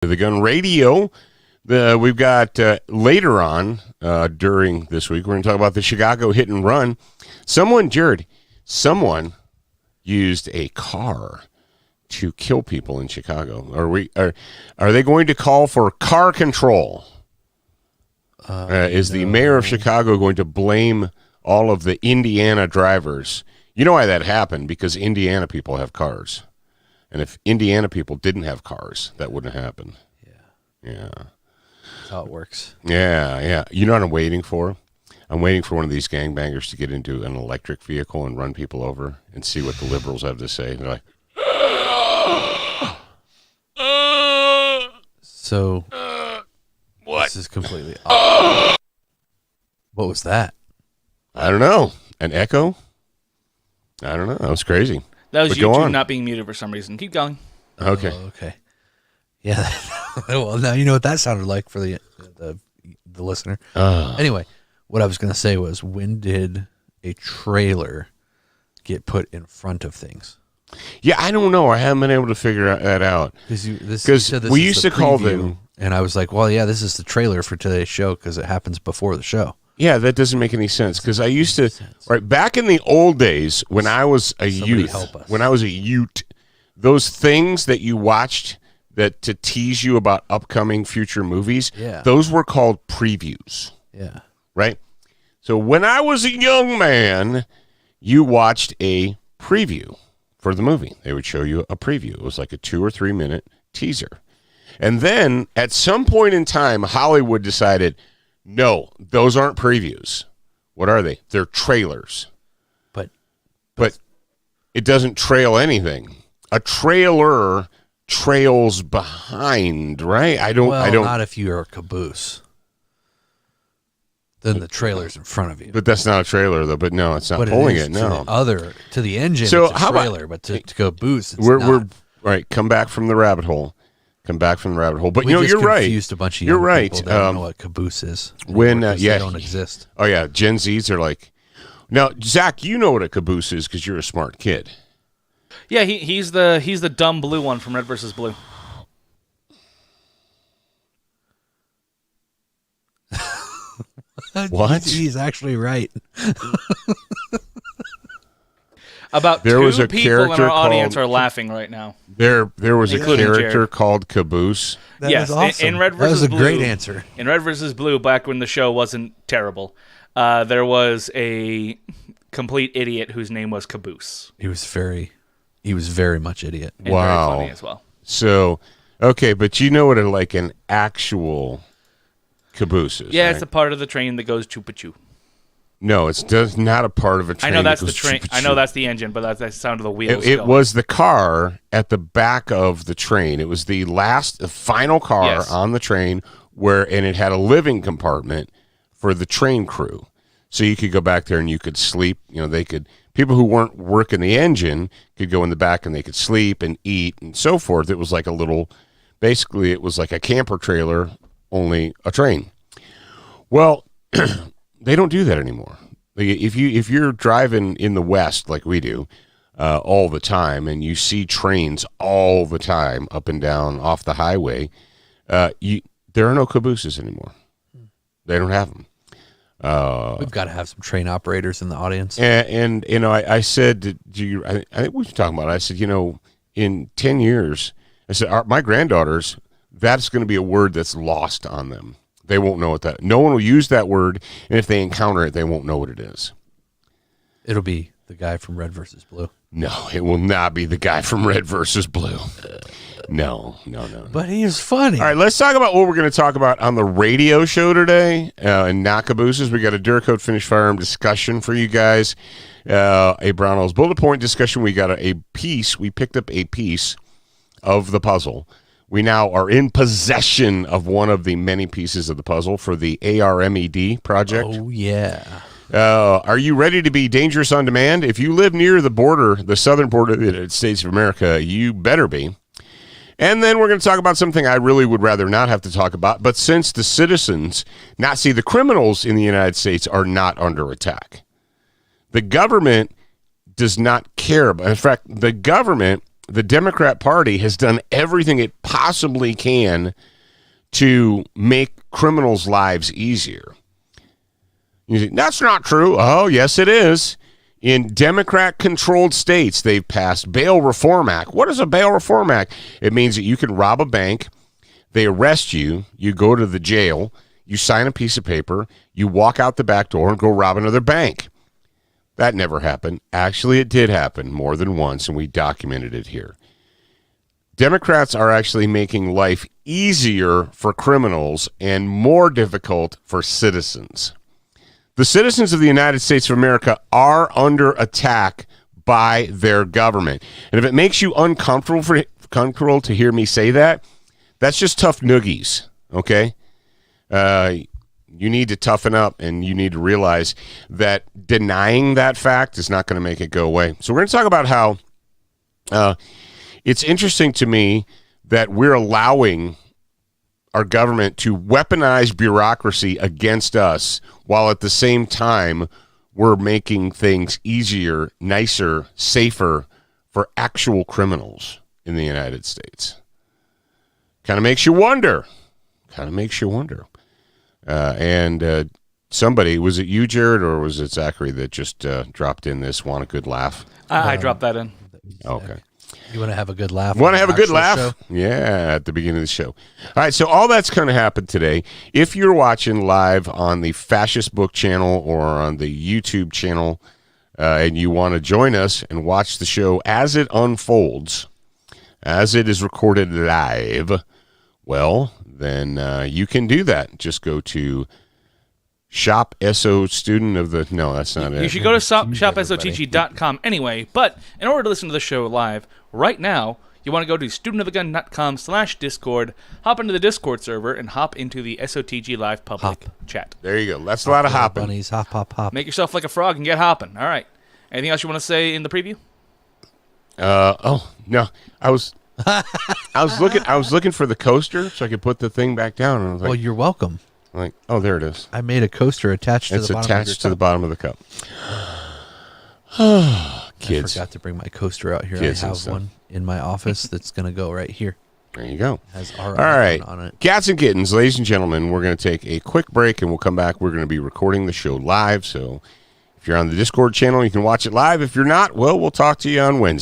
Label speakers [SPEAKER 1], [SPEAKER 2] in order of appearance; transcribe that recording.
[SPEAKER 1] The Gun Radio. We've got later on during this week, we're going to talk about the Chicago hit and run. Someone used a car to kill people in Chicago. Are they going to call for car control? Is the mayor of Chicago going to blame all of the Indiana drivers? You know why that happened? Because Indiana people have cars. And if Indiana people didn't have cars, that wouldn't happen. Yeah.
[SPEAKER 2] That's how it works.
[SPEAKER 1] Yeah. You know what I'm waiting for? I'm waiting for one of these gangbangers to get into an electric vehicle and run people over and see what the liberals have to say. They're like,
[SPEAKER 2] so,
[SPEAKER 1] what?
[SPEAKER 2] This is completely off. What was that?
[SPEAKER 1] I don't know. An echo? I don't know. That was crazy.
[SPEAKER 3] That was
[SPEAKER 1] but
[SPEAKER 3] YouTube not being muted for some reason. Keep going.
[SPEAKER 1] Okay.
[SPEAKER 2] Okay. Yeah. Well, now you know what that sounded like for the listener. Anyway, what I was going to say was, when did a trailer get put in front of things?
[SPEAKER 1] Yeah, I don't know. I haven't been able to figure that out.
[SPEAKER 2] Because
[SPEAKER 1] we used to call them,
[SPEAKER 2] and I was like, well, yeah, this is the trailer for today's show because it happens before the show.
[SPEAKER 1] Yeah, that doesn't make any sense because I used to, right back in the old days when I was a youth, those things that you watched that to tease you about upcoming future movies, those were called previews.
[SPEAKER 2] Yeah.
[SPEAKER 1] Right? So when I was a young man, you watched a preview for the movie. They would show you a preview. It was like a 2 or 3 minute teaser. And then at some point in time, Hollywood decided, no, those aren't previews. What are they? They're trailers. But it doesn't trail anything. A trailer trails behind, right? I don't.
[SPEAKER 2] Not if you're a caboose. Then the trailer's in front of you.
[SPEAKER 1] But that's not a trailer, though. But no, it's not pulling it. No.
[SPEAKER 2] To the engine,
[SPEAKER 1] so
[SPEAKER 2] it's a trailer, but to caboose, it's
[SPEAKER 1] we're
[SPEAKER 2] not.
[SPEAKER 1] Right. Come back from the rabbit hole. But
[SPEAKER 2] we
[SPEAKER 1] you're right.
[SPEAKER 2] Confused a bunch of young people that don't know what caboose is.
[SPEAKER 1] They
[SPEAKER 2] don't exist.
[SPEAKER 1] Oh yeah, Gen Zs are like. Now, Zach, you know what a caboose is because you're a smart kid.
[SPEAKER 3] Yeah, he's the dumb blue one from Red vs. Blue.
[SPEAKER 1] What?
[SPEAKER 2] He's actually right.
[SPEAKER 3] About
[SPEAKER 1] there was a
[SPEAKER 3] people in our audience are laughing right now.
[SPEAKER 1] There was a character
[SPEAKER 3] Jared.
[SPEAKER 1] called Caboose.
[SPEAKER 3] Yes,
[SPEAKER 2] awesome.
[SPEAKER 3] in Red vs. Blue.
[SPEAKER 2] That was a great answer.
[SPEAKER 3] In Red vs. Blue, back when the show wasn't terrible, there was a complete idiot whose name was Caboose.
[SPEAKER 2] He was very much idiot.
[SPEAKER 3] And very funny as well.
[SPEAKER 1] So, okay, but you know what an actual caboose is,
[SPEAKER 3] Yeah,
[SPEAKER 1] right?
[SPEAKER 3] it's a part of the train that goes choo-pa-choo.
[SPEAKER 1] No, it's not a part of a train.
[SPEAKER 3] I know that's the train. I know that's the engine, but that's the sound of the wheels.
[SPEAKER 1] It was the car at the back of the train. It was the final car on the train and it had a living compartment for the train crew. So you could go back there and you could sleep. You know, people who weren't working the engine could go in the back and they could sleep and eat and so forth. It was like basically it was like a camper trailer, only a train. Well, they don't do that anymore. If you're driving in the West like we do all the time, and you see trains all the time up and down off the highway, there are no cabooses anymore. They don't have them.
[SPEAKER 2] We've got to have some train operators in the audience.
[SPEAKER 1] And you know, I said, I think we were talking about it. I said, you know, in 10 years, I said, my granddaughters, that's going to be a word that's lost on them. They won't know what that. No one will use that word, and if they encounter it, they won't know what it is.
[SPEAKER 2] It'll be the guy from Red vs. Blue.
[SPEAKER 1] No, it will not be the guy from Red vs. Blue. No.
[SPEAKER 2] But he is funny.
[SPEAKER 1] All right, let's talk about what we're going to talk about on the radio show today. And not cabooses. We got a Duracoat Finish Firearm discussion for you guys. A Brownells bullet point discussion. We got a piece. We picked up a piece of the puzzle. We now are in possession of one of the many pieces of the puzzle for the ARMED project.
[SPEAKER 2] Oh, yeah.
[SPEAKER 1] Are you ready to be dangerous on demand? If you live near the border, the southern border of the United States of America, you better be. And then we're going to talk about something I really would rather not have to talk about. But since the citizens, the criminals in the United States are not under attack. The government does not care about. In fact, the government the Democrat Party has done everything it possibly can to make criminals' lives easier. You say, that's not true. Oh, yes, it is. In Democrat-controlled states, they've passed Bail Reform Act. What is a Bail Reform Act? It means that you can rob a bank, they arrest you, you go to the jail, you sign a piece of paper, you walk out the back door and go rob another bank. That never happened. Actually, it did happen more than once, and we documented it here. Democrats are actually making life easier for criminals and more difficult for citizens. The citizens of the United States of America are under attack by their government. And if it makes you uncomfortable to hear me say that, that's just tough noogies, okay? You need to toughen up, and you need to realize that denying that fact is not going to make it go away. So we're going to talk about how it's interesting to me that we're allowing our government to weaponize bureaucracy against us, while at the same time we're making things easier, nicer, safer for actual criminals in the United States. Kind of makes you wonder. And somebody, was it you, Jared, or was it Zachary that just dropped in this want a good laugh?
[SPEAKER 3] I dropped that in.
[SPEAKER 1] Okay.
[SPEAKER 2] You want to have a good laugh?
[SPEAKER 1] Want to have a good laugh?
[SPEAKER 2] Show?
[SPEAKER 1] Yeah, at the beginning of the show. All right, so all that's going to happen today. If you're watching live on the Fascist Book channel or on the YouTube channel, and you want to join us and watch the show as it unfolds, as it is recorded live, well, then you can do that. Just go to Shop SO Student of the... No, that's not it.
[SPEAKER 3] You should go to shopsotg.com anyway, but in order to listen to the show live, right now, you want to go to studentofthegun.com/Discord, hop into the Discord server, and hop into the SOTG Live public chat.
[SPEAKER 1] There you go. That's a lot of hopping.
[SPEAKER 2] Bunnies, hop, hop, hop.
[SPEAKER 3] Make yourself like a frog and get hopping. All right. Anything else you want to say in the preview?
[SPEAKER 1] No. I was looking for the coaster so I could put the thing back down. And I was like,
[SPEAKER 2] Well, you're welcome.
[SPEAKER 1] like, oh, there it is.
[SPEAKER 2] I made a coaster attached to the bottom of your cup.
[SPEAKER 1] It's attached to the bottom of the cup. Kids.
[SPEAKER 2] I forgot to bring my coaster out here.
[SPEAKER 1] Kids
[SPEAKER 2] I
[SPEAKER 1] and
[SPEAKER 2] have
[SPEAKER 1] stuff.
[SPEAKER 2] one in my office that's going to go right here.
[SPEAKER 1] There you go.
[SPEAKER 2] It has our
[SPEAKER 1] All right.
[SPEAKER 2] on it.
[SPEAKER 1] Cats and kittens, ladies and gentlemen, we're going to take a quick break and we'll come back. We're going to be recording the show live. So if you're on the Discord channel, you can watch it live. If you're not, well, we'll talk to you on Wednesday.